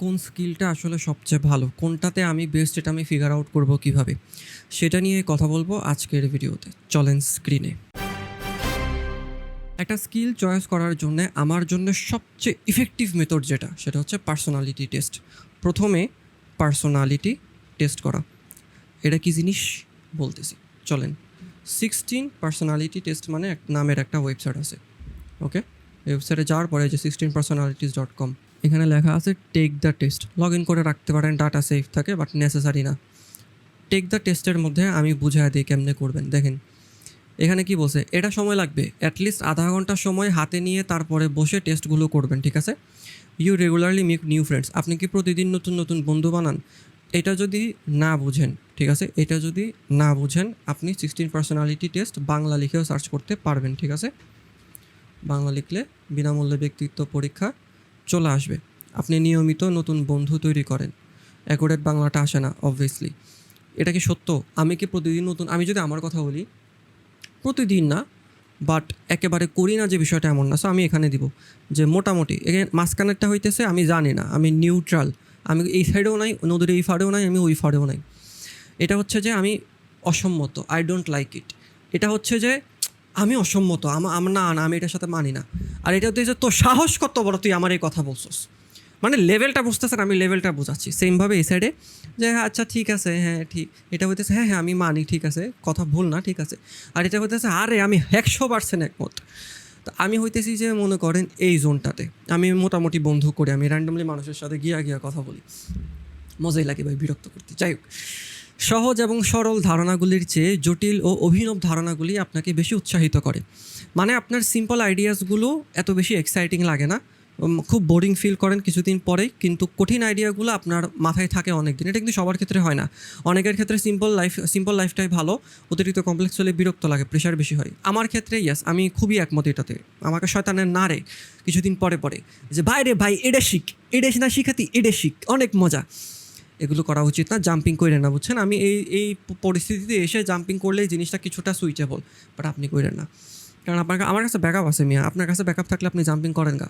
কোন স্কিলটা আসলে সবচেয়ে ভালো, কোনটাতে আমি বেস্ট, এটা আমি ফিগার আউট করব কীভাবে, সেটা নিয়ে কথা বলবো আজকের ভিডিওতে। চলেন স্ক্রিনে। একটা স্কিল চয়েস করার জন্য আমার জন্য সবচেয়ে ইফেক্টিভ মেথড যেটা, সেটা হচ্ছে পার্সোনালিটি টেস্ট। প্রথমে পার্সোনালিটি টেস্ট করা, এটা কি জিনিস বলতেছি, চলেন। 16 পার্সোনালিটি টেস্ট মানে নামের একটা ওয়েবসাইট আছে, ওকে। ওয়েবসাইটে যাওয়ার পরে যে 16personalities.com, এখানে লেখা আছে take the test. Log in করে রাখতে পারেন, ডাটা সেফ থাকে, বাট নেসেসারি না। টেক দ্য টেস্টের মধ্যে আমি বুঝাই দিই কেমনে করবেন। দেখেন এখানে কি বলছে, এটা সময় লাগবে অ্যাটলিস্ট আধা ঘন্টা সময় হাতে নিয়ে তারপরে বসে টেস্টগুলো করবেন, ঠিক আছে। You regularly make new friends, আপনি কি প্রতিদিন নতুন নতুন বন্ধু বানান? এটা যদি না বুঝেন, ঠিক আছে, এটা যদি না বুঝেন, আপনি 16 পার্সোনালিটি টেস্ট বাংলা লিখেও সার্চ করতে পারবেন, ঠিক আছে। বাংলা লিখলে বিনামূল্যে ব্যক্তিত্ব পরীক্ষা চলে আসবে। আপনি নিয়মিত নতুন বন্ধু তৈরি করেন। অ্যাকুরেট বাংলাটা আসে না অবভিয়াসলি। এটা কি সত্য? আমি কি প্রতিদিন নতুন, আমি যদি আমার কথা বলি, প্রতিদিন না, বাট একেবারে করি না যে বিষয়টা এমন না। সো আমি এখানে দিব যে মোটামুটি, এখানে মাঝখানেরটা হইতেছে আমি জানি না, আমি নিউট্রাল, আমি এই সাইডেও নাই, নদীর এই ফাড়েও নাই, আমি ওই ফাড়েও নাই। এটা হচ্ছে যে আমি অসম্মত, আই ডোন্ট লাইক ইট। এটা হচ্ছে যে আমি অসম্মত, না না, আমি এটার সাথে মানি না। আর এটা হচ্ছে যে তোর সাহস কত বড়, তুই আমার এই কথা বলছস, মানে লেভেলটা বুঝতেছেন, আমি লেভেলটা বোঝাচ্ছি। সেমভাবে এই সাইডে যে হ্যাঁ আচ্ছা ঠিক আছে, হ্যাঁ ঠিক, এটা হইতেছে হ্যাঁ হ্যাঁ আমি মানি, ঠিক আছে, কথা ভুল না, ঠিক আছে। আর এটা হইতেছে আরে আমি 100% একমত। তো আমি হইতেছি যে মনে করেন এই জোনটাতে আমি মোটামুটি বন্ধু করি, আমি র্যান্ডমলি মানুষের সাথে গিয়া কথা বলি, মজাই লাগে ভাই, বিরক্ত করতে। যাই হোক, সহজ এবং সরল ধারণাগুলির চেয়ে জটিল ও অভিনব ধারণাগুলি আপনাকে বেশি উৎসাহিত করে। মানে আপনার সিম্পল আইডিয়াসগুলো এত বেশি এক্সাইটিং লাগে না, খুব বোরিং ফিল করেন কিছুদিন পরেই, কিন্তু কঠিন আইডিয়াগুলো আপনার মাথায় থাকে অনেক দিন। এটা কিন্তু সবার ক্ষেত্রে হয় না, অনেকের ক্ষেত্রে সিম্পল লাইফটাই ভালো, অতিরিক্ত কমপ্লেক্স হলে বিরক্ত লাগে, প্রেশার বেশি হয়। আমার ক্ষেত্রে ইয়াস, আমি খুবই একমত এটাতে। আমাকে শয়তানের না রে কিছুদিন পরে যে ভাই রে ভাই এটা শিখ, এটা না শিখাতি, এটা শিখ, অনেক মজা। এগুলো করা উচিত না, জাম্পিং করে না, বুঝছেন। আমি এই পরিস্থিতিতে এসে জাম্পিং করলেই জিনিসটা কিছুটা সুইচেবল, বাট আপনি করেন না, কারণ আমার কাছে ব্যাকআপ আছে মিয়া। আপনার কাছে ব্যাকআপ থাকলে আপনি জাম্পিং করেন গা,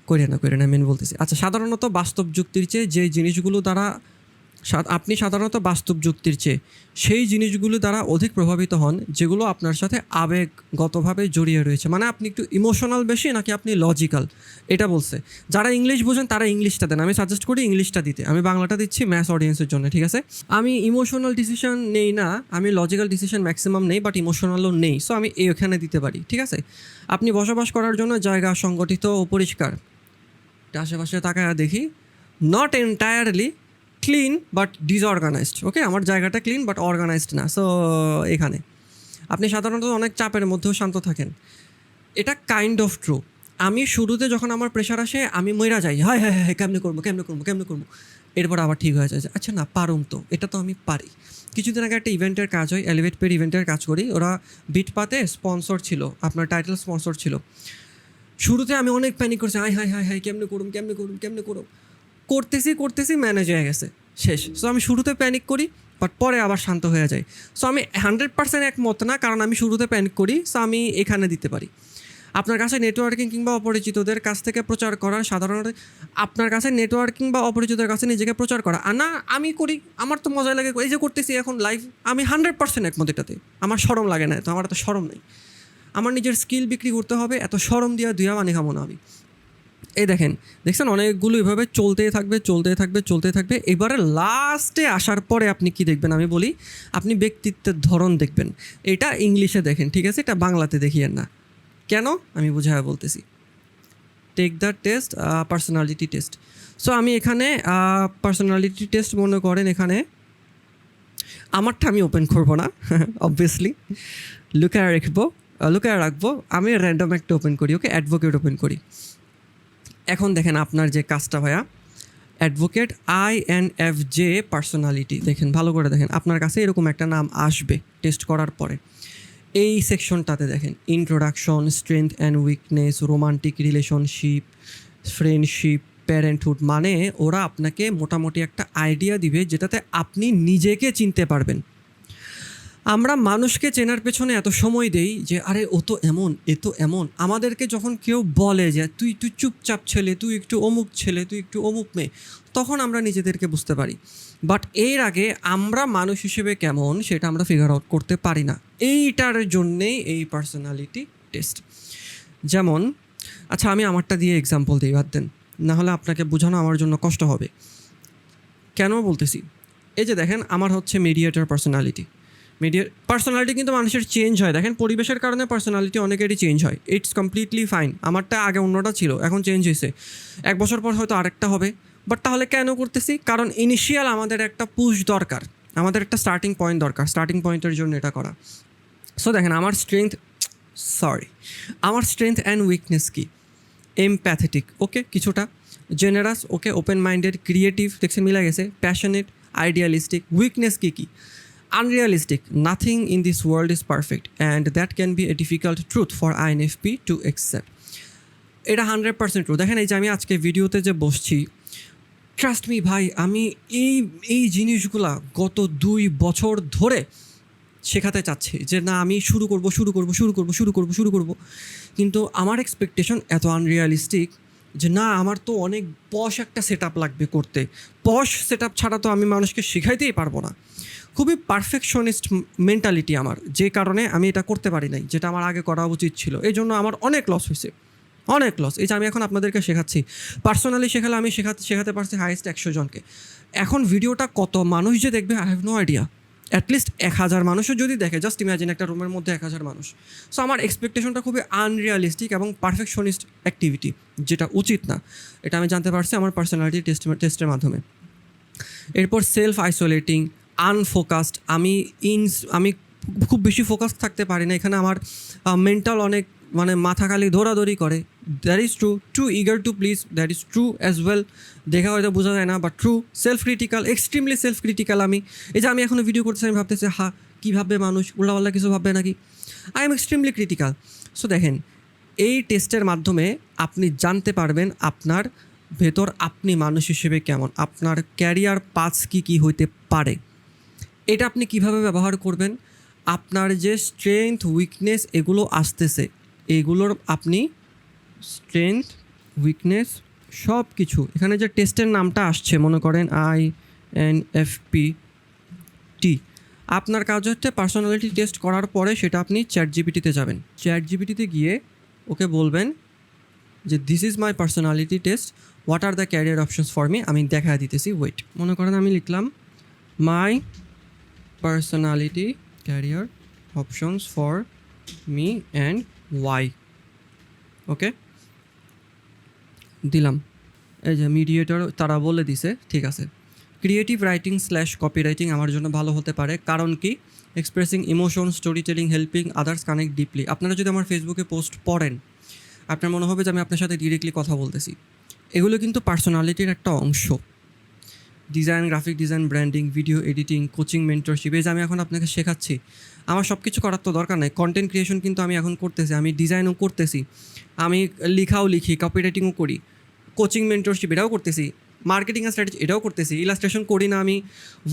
করে না মেন বলতেছি। আচ্ছা, সাধারণত বাস্তব যুক্তির চেয়ে যে জিনিসগুলো দ্বারা আপনি সাধারণত বাস্তব যুক্তির চেয়ে সেই জিনিসগুলো দ্বারা অধিক প্রভাবিত হন যেগুলো আপনার সাথে আবেগগতভাবে জড়িয়ে রয়েছে। মানে আপনি একটু ইমোশনাল বেশি নাকি আপনি লজিক্যাল, এটা বলছে। যারা ইংলিশ বোঝেন তারা ইংলিশটা দেন, আমি সাজেস্ট করি ইংলিশটা দিতে, আমি বাংলাটা দিচ্ছি ম্যাথ অডিয়েন্সের জন্য, ঠিক আছে। আমি ইমোশনাল ডিসিশন নেই না, আমি লজিক্যাল ডিসিশন ম্যাক্সিমাম নেই, বাট ইমোশনালও নেই। সো আমি এখানে দিতে পারি, ঠিক আছে। আপনি বসবাস করার জন্য জায়গা সংগঠিত ও পরিষ্কার, আশেপাশে তাকায় দেখি, not entirely clean but disorganized, okay. আমার জায়গাটা ক্লিন বাট অর্গানাইজড না। সো এখানে আপনি সাধারণত অনেক চাপের মধ্যেও শান্ত থাকেন, এটা কাইন্ড অফ ট্রু। আমি শুরুতে যখন আমার প্রেশার আসে আমি মইরা যাই, হ্যাঁ হ্যাঁ হ্যাঁ কেমনে করবো, এরপর আবার ঠিক হয়ে যায় যে আচ্ছা না পারুম তো, এটা তো আমি পারি। কিছুদিন আগে একটা ইভেন্টের কাজ হয়, এলিভেট পের ইভেন্টের কাজ করি, ওরা বিটপাতে স্পন্সর ছিল, আপনার টাইটেল স্পন্সর ছিল। শুরুতে আমি অনেক প্যানিক করছি, হাই হাই হাই হাই কেমনে করুম, করতেছি ম্যানেজ হয়ে গেছে, শেষ। সো আমি শুরুতে প্যানিক করি, বাট পরে আবার শান্ত হয়ে যায়। সো আমি 100% একমত না, কারণ আমি শুরুতে প্যানিক করি। সো আমি এখানে দিতে পারি। আপনার কাছে নেটওয়ার্কিং কিংবা অপরিচিতদের কাছ থেকে প্রচার করা, সাধারণত আপনার কাছে নেটওয়ার্কিং বা অপরিচিতদের কাছে নিজেকে প্রচার করা, আর না আমি করি, আমার তো মজা লাগে, এই যে করতেছি এখন লাইভ, আমি 100% একমত এটাতে। আমার শরম লাগে না, তো আমার এত শরম নেই। আমার নিজের স্কিল বিক্রি করতে হবে, এত শরম দুয়া মানে খাবো না আমি। এই দেখছেন অনেকগুলো এভাবে চলতে থাকবে। এবারে লাস্টে আসার পরে আপনি কি দেখবেন আমি বলি, আপনি ব্যক্তিত্বের ধরন দেখবেন। এটা ইংলিশে দেখেন, ঠিক আছে, এটা বাংলাতে দেখিয়েন না। কেন আমি বুঝায় বলতেছি। Take the test, personality test. So আমি এখানে পার্সোনালিটি টেস্ট মনে করেন, এখানে আমারটা আমি ওপেন করবো না অবভিয়াসলি, লুকায় রাখবো। আমি র্যান্ডম একটা ওপেন করি, ওকে, অ্যাডভোকেট ওপেন করি। এখন দেখেন আপনার যে কাজটা ভাইয়া, অ্যাডভোকেট INFJ পার্সোনালিটি, দেখেন ভালো করে দেখেন, আপনার কাছে এরকম একটা নাম আসবে টেস্ট করার পরে। এই সেকশনটাতে দেখেন introduction, strength and weakness, romantic relationship, friendship, parenthood. মানে ওরা আপনাকে মোটামুটি একটা আইডিয়া দিবে যেটাতে আপনি নিজেকে চিনতে পারবেন। আমরা মানুষকে চেনার পেছনে এত সময় দেই যে আরে ও তো এমন, এ তো এমন। আমাদেরকে যখন কেউ বলে যে তুই একটু চুপচাপ ছেলে, তুই একটু অমুক ছেলে, তুই একটু অমুক মেয়ে, তখন আমরা নিজেদেরকে বুঝতে পারি। বাট এর আগে আমরা মানুষ হিসেবে কেমন সেটা আমরা ফিগার আউট করতে পারি না। এইটার জন্যেই এই পার্সোনালিটি টেস্ট। যেমন আচ্ছা, আমি আমারটা দিয়ে এক্সাম্পল দিই, বাদ দেন, নাহলে আপনাকে বোঝানো আমার জন্য কষ্ট হবে। কেন বলতেছি, এই যে দেখেন আমার হচ্ছে মিডিয়েটর পার্সোনালিটি। পার্সোনালিটি কিন্তু মানুষের চেঞ্জ হয়, দেখেন পরিবেশের কারণে পার্সোনালিটি অনেকেরই চেঞ্জ হয়, ইটস কমপ্লিটলি ফাইন। আমারটা আগে অন্যটা ছিল, এখন চেঞ্জ হয়েছে, 1 বছর পর হয়তো আরেকটা হবে। বাট তাহলে কেন করতেছি? কারণ ইনিশিয়াল আমাদের একটা পুশ দরকার, আমাদের একটা স্টার্টিং পয়েন্ট দরকার, স্টার্টিং পয়েন্টের জন্য এটা করা। সো দেখেন আমার স্ট্রেংথ অ্যান্ড উইকনেস কী? এমপ্যাথেটিক, ওকে, কিছুটা generous, okay, open minded, creative, দেখছেন মিলা গেছে, প্যাশনেট, আইডিয়ালিস্টিক। উইকনেস কী কী? Unrealistic. Nothing in this world is perfect, and that can be a difficult truth for INFP to accept. এটা 100% true. দেখেন এই যে আমি আজকে ভিডিওতে যে বসছি, ট্রাস্ট মি ভাই, আমি এই জিনিসগুলা গত 2 বছর ধরে শেখাতে চাচ্ছি যে না আমি শুরু করব, কিন্তু আমার এক্সপেকটেশন এত আনরিয়ালিস্টিক যে না আমার তো অনেক পশ একটা সেট আপ লাগবে করতে, পশ সেট আপ ছাড়া তো আমি মানুষকে শেখাইতেই পারবো না। খুবই পারফেকশনিস্ট মেন্টালিটি আমার, যে কারণে আমি এটা করতে পারি নাই, যেটা আমার আগে করা উচিত ছিল। এই জন্য আমার অনেক লস হয়েছে, অনেক লস। এই যে আমি এখন আপনাদেরকে শেখাচ্ছি, পার্সোনালি শেখালে আমি শেখাতে পারছি হাইয়েস্ট 100 জনকে। এখন ভিডিওটা কত মানুষ যে দেখবে I have no idea. At least 1000 মানুষও যদি দেখে, জাস্ট ইমাজিন একটা রুমের মধ্যে 1000 মানুষ। সো আমার এক্সপেকটেশনটা খুবই আনরিয়ালিস্টিক এবং পারফেকশনিস্ট অ্যাক্টিভিটি, যেটা উচিত না। এটা আমি জানতে পারছি আমার পার্সোনালিটি টেস্টের মাধ্যমে। এরপর সেলফ আইসোলেটিং, আনফোকাসড। আমি খুব বেশি ফোকাস থাকতে পারি না, এখানে আমার মেন্টাল অনেক মাথা খালি দৌড়াদৌড়ি করে। That is true eager to please, that is true as well. দেখা হয়তো বোঝা যায় না, but true. Self critical, extremely self critical আমি। এই যে আমি এখনও ভিডিও করতেছি, আমি ভাবতেছি কী ভাববে মানুষ, উল্লাপাল্লা কিছু ভাববে নাকি। I am extremely critical. So দেখেন এই টেস্টের মাধ্যমে আপনি জানতে পারবেন আপনার ভেতর আপনি মানুষ হিসেবে কেমন, আপনার ক্যারিয়ার পাথস কী হইতে পারে। এটা আপনি কিভাবে ব্যবহার করবেন, আপনার যে স্ট্রেংথ উইকনেস এগুলো আসতেছে, এগুলোর আপনি স্ট্রেংথ উইকনেস সব কিছু, এখানে যে টেস্টের নামটা আসছে মনে করেন INFP, আপনার কাজ হচ্ছে পার্সোনালিটি টেস্ট করার পরে সেটা আপনি চ্যাটজিপিটিতে যাবেন, চ্যাটজিপিটিতে গিয়ে ওকে বলবেন যে this is my personality test, what are the career options for me. আমি দেখা দিতেছি, ওয়েট, মনে করেন আমি লিখলাম my personality career options for me and why, okay দিলাম। এই যে মিডিয়েটর তারা বলে দিছে, ঠিক আছে। ক্রিয়েটিভ রাইটিং / কপি রাইটিং আমার জন্য ভালো হতে পারে, কারণ কি expressing emotion, story telling, helping others connect deeply. আপনারা যদি আমার ফেসবুকে পোস্ট পড়েন আপনার মনে হবে যে আমি আপনার সাথে ডিরেক্টলি কথা বলতেছি। এগুলো কিন্তু পার্সোনালিটির একটা অংশ। Design, graphic design, branding, video editing, coaching, mentorship, এই যে আমি এখন আপনাকে শেখাচ্ছি। আমার সব কিছু করার তো দরকার নেই। কন্টেন্ট ক্রিয়েশন কিন্তু আমি এখন করতেছি, আমি ডিজাইনও করতেছি, আমি লিখাও লিখি, কপি রাইটিংও করি, কোচিং, মেন্টরশিপ এটাও করতেছি, মার্কেটিং আর স্ট্র্যাটেজি এটাও করতেছি, ইলাস্ট্রেশন করি না আমি,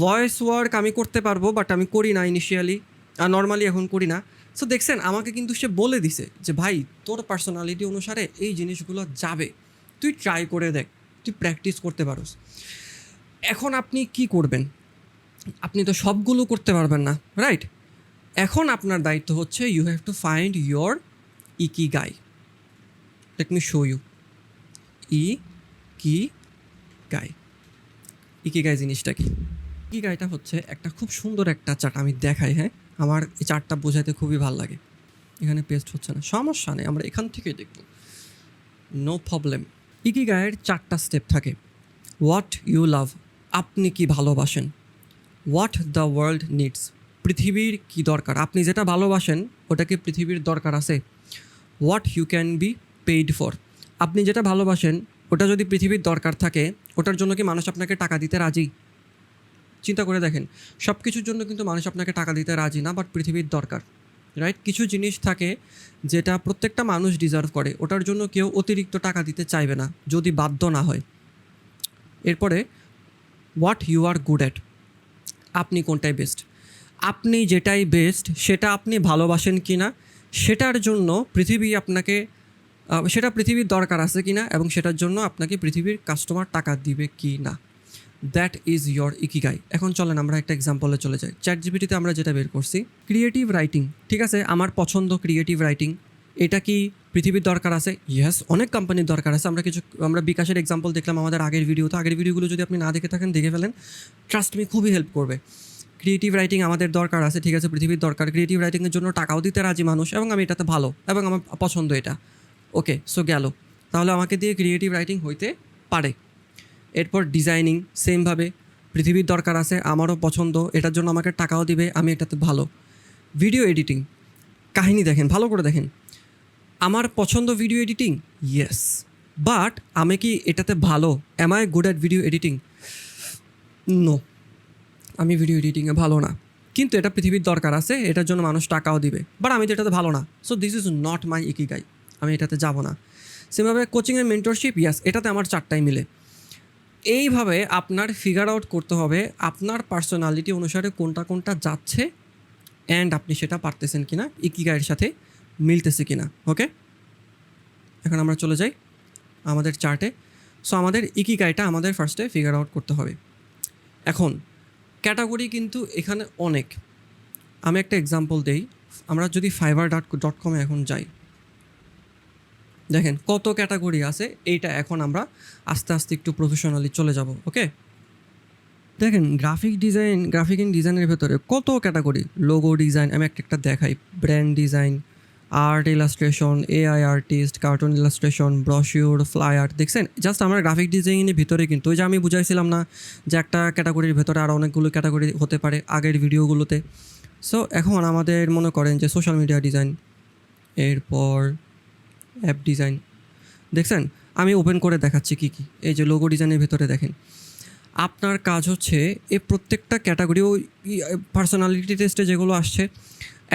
ভয়েস ওয়ার্ক আমি করতে পারবো বাট আমি করি না ইনিশিয়ালি, আর নর্মালি এখন করি না। সো দেখছেন আমাকে কিন্তু সে বলে দিছে যে ভাই তোর পার্সোনালিটি অনুসারে এই জিনিসগুলো যাবে, তুই ট্রাই করে দেখ, তুই প্র্যাকটিস করতে পারোস। এখন আপনি কি করবেন? আপনি তো সবগুলো করতে পারবেন না, রাইট? এখন আপনার দায়িত্ব হচ্ছে you have to find your ikigai. Let me show you ikigai জিনিসটা কি? ইকিগাইটা হচ্ছে একটা খুব সুন্দর একটা চার্ট, আমি দেখাই। হ্যাঁ, আমার এই চার্টটা বোঝাতে খুবই ভালো লাগে। এখানে পেস্ট হচ্ছে না, সমস্যা নেই, আমরা এখান থেকেই দেখব, নো প্রবলেম। ইকিগাইয়ের 4টা স্টেপ থাকে। হোয়াট ইউ লাভ, আপনি কি ভালোবাসেন। হোয়াট দ্য ওয়ার্ল্ড নিডস, পৃথিবীর কি দরকার, আপনি যেটা ভালোবাসেন ওটাকে পৃথিবীর দরকার আছে। What you can be paid for, আপনি যেটা ভালোবাসেন ওটা যদি পৃথিবীর দরকার থাকে ওটার জন্য কি মানুষ আপনাকে টাকা দিতে রাজি? চিন্তা করে দেখেন, সব কিছুর জন্য কিন্তু মানুষ আপনাকে টাকা দিতে রাজি না, বাট পৃথিবীর দরকার, রাইট? কিছু জিনিস থাকে যেটা প্রত্যেকটা মানুষ ডিজার্ভ করে, ওটার জন্য কেউ অতিরিক্ত টাকা দিতে চাইবে না যদি বাধ্য না হয়। এরপরে what you are good at, আপনি কোনটায় বেস্ট। আপনি যেটাই বেস্ট সেটা আপনি ভালোবাসেন কি না, সেটার জন্য পৃথিবী আপনাকে সেটা পৃথিবীর দরকার আছে কি না, এবং সেটার জন্য আপনাকে পৃথিবীর কাস্টমার টাকা দিবে কি না, দ্যাট ইজ ইয়োর ইকিগাই। এখন চলেন আমরা একটা এক্সাম্পলে চলে যাই। চ্যাটজিপিটিতে আমরা যেটা বের করছি ক্রিয়েটিভ রাইটিং, ঠিক আছে, আমার পছন্দ ক্রিয়েটিভ রাইটিং। এটা কি পৃথিবীর দরকার আছে? ইয়েস, অনেক কোম্পানির দরকার আছে। আমরা বিকাশের এক্সাম্পল দেখলাম আমাদের আগের ভিডিওতে। আগের ভিডিওগুলো যদি আপনি না দেখে থাকেন দেখে ফেলেন, ট্রাস্ট মি, খুবই হেল্প করবে। ক্রিয়েটিভ রাইটিং আমাদের দরকার আছে, ঠিক আছে, পৃথিবীর দরকার। ক্রিয়েটিভ রাইটিংয়ের জন্য টাকাও দিতে রাজি মানুষ, এবং আমি এটাতে ভালো এবং আমার পছন্দ এটা। ওকে, সো গেল, তাহলে আমাকে দিয়ে ক্রিয়েটিভ রাইটিং হইতে পারে। এরপর ডিজাইনিং, সেমভাবে পৃথিবীর দরকার আছে, আমারও পছন্দ, এটার জন্য আমাকে টাকাও দিবে, আমি এটাতে ভালো। ভিডিও এডিটিং, কাহিনী দেখেন, ভালো করে দেখেন, আমার পছন্দ ভিডিও এডিটিং, ইয়েস, বাট আমি কি এটাতে ভালো? Am I good at video editing? No, আমি ভিডিও এডিটিংয়ে ভালো না, কিন্তু এটা পৃথিবীর দরকার আছে, এটার জন্য মানুষ টাকাও দিবে, বাট আমি তো এটাতে ভালো না। So this is not my ikigai, আমি এটাতে যাব না। সেভাবে কোচিং অ্যান্ড মেন্টরশিপ, ইয়াস, এটাতে আমার চারটাই মিলে। এইভাবে আপনার ফিগার আউট করতে হবে আপনার পার্সোনালিটি অনুসারে কোনটা কোনটা যাচ্ছে, অ্যান্ড আপনি সেটা পারতেছেন কিনা, ইকিগাইয়ের সাথে মিলতেছে কিনা। ওকে, এখন আমরা চলে যাই আমাদের চার্টে। সো আমাদের ইকিগাইটা আমাদের ফার্স্টে ফিগার আউট করতে হবে। এখন ক্যাটাগরি কিন্তু এখানে অনেক। আমি একটা এক্সাম্পল দেই। আমরা যদি fiverr.com-এ এখন যাই, দেখেন কত ক্যাটাগরি আছে। এইটা এখন আমরা আস্তে আস্তে একটু প্রফেশনালি চলে যাব। ওকে, দেখেন গ্রাফিক এন্ড ডিজাইনের ভেতরে কত ক্যাটাগরি। লোগো ডিজাইন, আমি একটা দেখাই, brand design, art illustration, AI artist, cartoon illustration, brochure, flyer. দেখছেন, জাস্ট আমার গ্রাফিক ডিজাইনের ভিতরে কিন্তু ওই যে আমি বুঝাইছিলাম না যে একটা ক্যাটাগরির ভেতরে আরও অনেকগুলো ক্যাটাগরি হতে পারে আগের ভিডিওগুলোতে। সো এখন আমাদের মনে করেন যে সোশ্যাল মিডিয়া ডিজাইন, এরপর অ্যাপ ডিজাইন। দেখছেন, আমি ওপেন করে দেখাচ্ছি কী কী। এই যে লোগো ডিজাইনের ভেতরে দেখেন, আপনার কাজ হচ্ছে এই প্রত্যেকটা ক্যাটাগরি ওই পার্সোনালিটি টেস্টে যেগুলো আসছে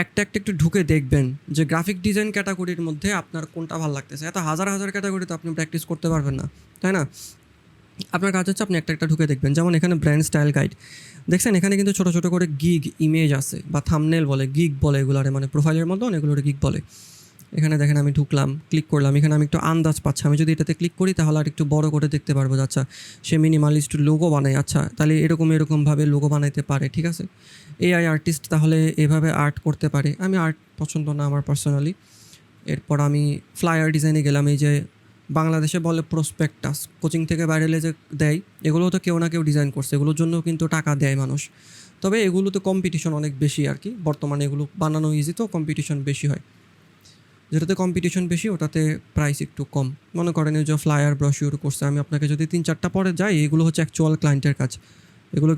একটা একটু ঢুকে দেখবেন যে গ্রাফিক ডিজাইন ক্যাটাগরির মধ্যে আপনার কোনটা ভালো লাগতেছে। এত হাজার হাজার ক্যাটাগরি তো আপনি প্র্যাকটিস করতে পারবেন না, তাই না? আপনার কাজ হচ্ছে আপনি একটা ঢুকে দেখবেন। যেমন এখানে ব্র্যান্ড স্টাইল গাইড, দেখছেন এখানে কিন্তু ছোটো ছোটো করে গিগ ইমেজ আছে, বা থাম্বনেল বলে, গিগ বলে এগুলারে, মানে প্রোফাইলের মতো এগুলোরে গিগ বলে। এখানে দেখেন আমি ঢুকলাম, ক্লিক করলাম, এখানে আমি একটু আন্দাজ পাচ্ছি। আমি যদি এটাতে ক্লিক করি তাহলে আর একটু বড় করে দেখতে পারবো যে আচ্ছা সে মিনিমালিস্ট লোগো বানায়, আচ্ছা তাহলে এরকমভাবে লোগো বানাইতে পারে, ঠিক আছে। এআই আর্টিস্ট তাহলে এভাবে আর্ট করতে পারে। আমি আর্ট পছন্দ না আমার পার্সোনালি। এরপর আমি ফ্লায়ার ডিজাইনে গেলাম। এই যে বাংলাদেশে বলে প্রসপেক্টাস, কোচিং থেকে বাইরে যে দেয়, এগুলো তো কেউ না কেউ ডিজাইন করছে, এগুলোর জন্য কিন্তু টাকা দেয় মানুষ। তবে এগুলোতে কম্পিটিশন অনেক বেশি আর কি, বর্তমানে এগুলো বানানো ইজি, তো কম্পিটিশন বেশি হয়। যেটাতে কম্পিটিশন বেশি ওটাতে প্রাইস একটু কম। মনে করেন এই যে ফ্লায়ার ব্রশিওর করছে, আমি আপনাকে যদি 3-4টা পরে যাই, এগুলো হচ্ছে অ্যাকচুয়াল ক্লায়েন্টের কাজ, এগুলো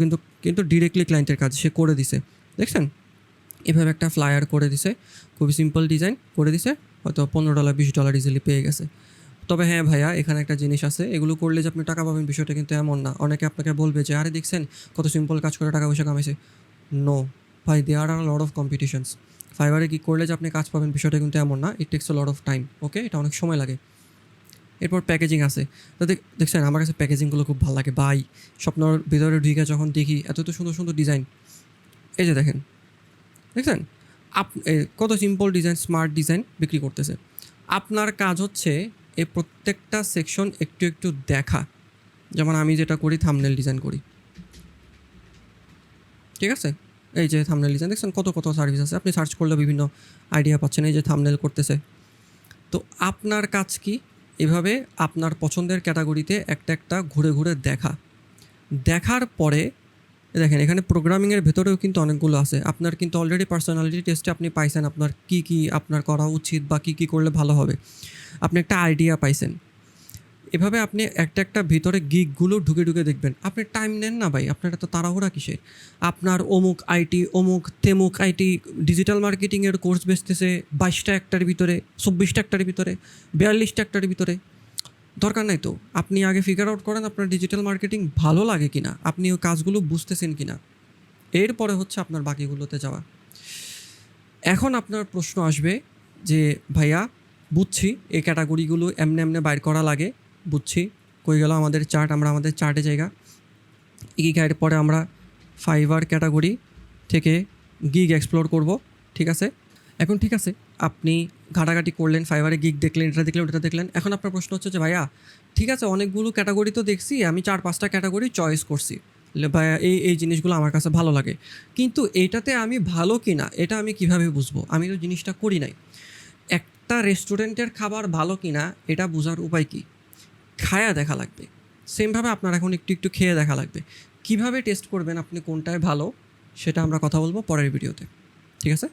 কিন্তু ডিরেক্টলি ক্লায়েন্টের কাজ, সে করে দিছে। দেখছেন, এভাবে একটা ফ্লায়ার করে দিছে, খুবই সিম্পল ডিজাইন করে দিছে, হয়তো $15-20 ইজিলি পেয়ে গেছে। তবে হ্যাঁ ভাইয়া, এখানে একটা জিনিস আছে, এগুলো করলে যে আপনি টাকা পাবেন বিষয়টা কিন্তু এমন না। অনেকে আপনাকে বলবে যে আরে দেখছেন কত সিম্পল কাজ করে টাকা পয়সা কামাইছে। নো ভাই, দেয়ার আর লট অফ কম্পিটিশনস। ফাইবারে কি করলে যে আপনি কাজ পাবেন বিষয়টা কিন্তু এমন না। It takes a lot of time. Okay, এটা অনেক সময় লাগে। এরপর প্যাকেজিং আছে। তো দেখছেন আমার কাছে প্যাকেজিংগুলো খুব ভালো লাগে ভাই। স্বপ্নর ভিতরে ঢুকে যখন দেখি এত সুন্দর সুন্দর ডিজাইন, এই যে দেখেন, দেখছেন কত সিম্পল ডিজাইন, স্মার্ট ডিজাইন বিক্রি করতেছে। আপনার কাজ হচ্ছে এই প্রত্যেকটা সেকশন একটু একটু দেখা। যেমন আমি যেটা করি, থাম্বনেল ডিজাইন করি, ঠিক আছে। এই যে থাম্বনেল ডিজাইন দেখছেন, কত কত সার্ভিস আছে, আপনি সার্চ করলে বিভিন্ন আইডিয়া পাচ্ছেন। এই যে থাম্বনেল করতেছে। তো আপনার কাজ কি, এভাবে আপনার পছন্দের ক্যাটাগরিতে একটা ঘুরে ঘুরে দেখার পরে দেখেন এখানে প্রোগ্রামিংয়ের ভেতরেও কিন্তু অনেকগুলো আছে। আপনার কিন্তু অলরেডি পার্সোনালিটি টেস্টে আপনি পাইছেন আপনার কী আপনার করা উচিত বা কী করলে ভালো হবে, আপনি একটা আইডিয়া পাইছেন। এভাবে আপনি একটা ভিতরে গিগগুলো ঢুকে দেখবেন। আপনি টাইম নেন না ভাই, আপনার এত তাড়াহুড়া কিসের? আপনার অমুক আইটি, অমুক তেমুক আইটি ডিজিটাল মার্কেটিংয়ের কোর্স বেচতেছে 22টা একটার ভিতরে, 24টা একটার ভিতরে, 42টা একটার ভিতরে। দরকার নাই তো। আপনি আগে ফিগার আউট করেন আপনার ডিজিটাল মার্কেটিং ভালো লাগে কিনা, আপনি ওই কাজগুলো বুঝতেছেন কিনা, এরপরে হচ্ছে আপনার বাকিগুলোতে যাওয়া। এখন আপনার প্রশ্ন আসবে যে ভাইয়া বুঝছি এই ক্যাটাগরিগুলো এমনে বাইর করা লাগে, বুঝছি, কই গেল আমাদের চার্ট, আমরা আমাদের চার্টে জায়গা ইকিগাইয়ের পরে আমরা ফাইবার ক্যাটাগরি থেকে গিগ এক্সপ্লোর করব, ঠিক আছে? এখন ঠিক আছে, আপনি ঘাটাঘাটি করলেন, ফাইবারে গিগ দেখলেন, এটা দেখলেন, ওটা দেখলেন। এখন আপনার প্রশ্ন হচ্ছে যে ভাইয়া ঠিক আছে, অনেকগুলো ক্যাটাগরি তো দেখছি, আমি 4-5টা ক্যাটাগরি চয়েস করছি, ভাইয়া এই জিনিসগুলো আমার কাছে ভালো লাগে, কিন্তু এইটাতে আমি ভালো কি না এটা আমি কিভাবে বুঝবো? আমি তো জিনিসটা করি নাই। একটা রেস্টুরেন্টের খাবার ভালো কি না এটা বোঝার উপায় কী? খায়া দেখা লাগবে। সেমভাবে আপনার এখন একটু একটু খেয়ে দেখা লাগবে। কিভাবে টেস্ট করবেন আপনি কোনটায় ভালো, সেটা আমরা কথা বলবো পরের ভিডিওতে, ঠিক আছে?